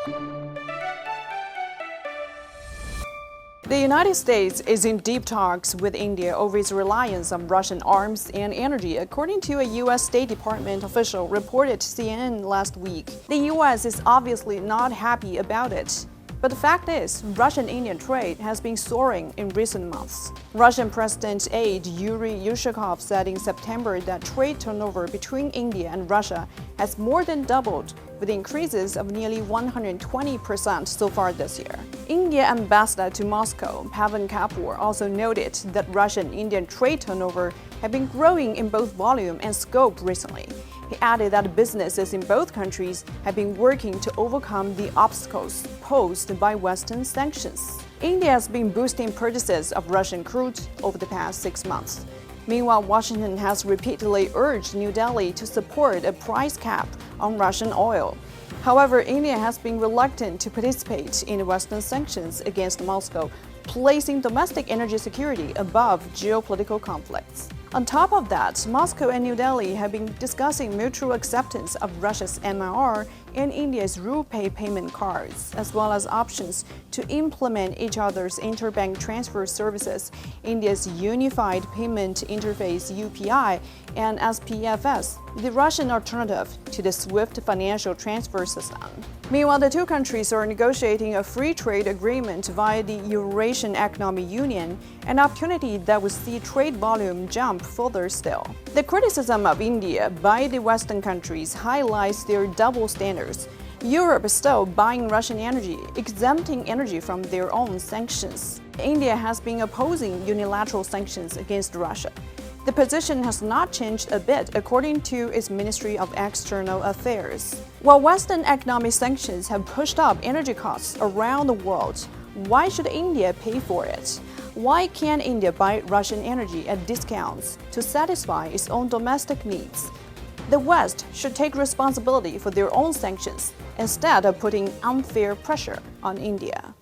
The United States is in deep talks with India over its reliance on Russian arms and energy, according to a U.S. State Department official reported to CNN last week. The U.S. is obviously not happy about it. But the fact is, Russian-Indian trade has been soaring in recent months. Russian President aide Yuri Yushakov said in September that trade turnover between India and Russia has more than doubled, with increases of nearly 120% so far this year. India ambassador to Moscow, Pavan Kapoor, also noted that Russian-Indian trade turnover had been growing in both volume and scope recently. He added that businesses in both countries have been working to overcome the obstacles posed by Western sanctions. India has been boosting purchases of Russian crude over the past 6 months. Meanwhile, Washington has repeatedly urged New Delhi to support a price cap on Russian oil. However, India has been reluctant to participate in Western sanctions against Moscow, placing domestic energy security above geopolitical conflicts. On top of that, Moscow and New Delhi have been discussing mutual acceptance of Russia's MRR and India's RuPay payment cards, as well as options to implement each other's interbank transfer services, India's Unified Payment Interface UPI, and SPFS, the Russian alternative to the SWIFT financial transfer system. Meanwhile, the two countries are negotiating a free trade agreement via the Eurasian Economic Union, an opportunity that would see trade volume jump further still. The criticism of India by the Western countries highlights their double standards. Europe is still buying Russian energy, exempting energy from their own sanctions. India has been opposing unilateral sanctions against Russia. The position has not changed a bit, according to its Ministry of External Affairs. While Western economic sanctions have pushed up energy costs around the world, why should India pay for it? Why can't India buy Russian energy at discounts to satisfy its own domestic needs? The West should take responsibility for their own sanctions instead of putting unfair pressure on India.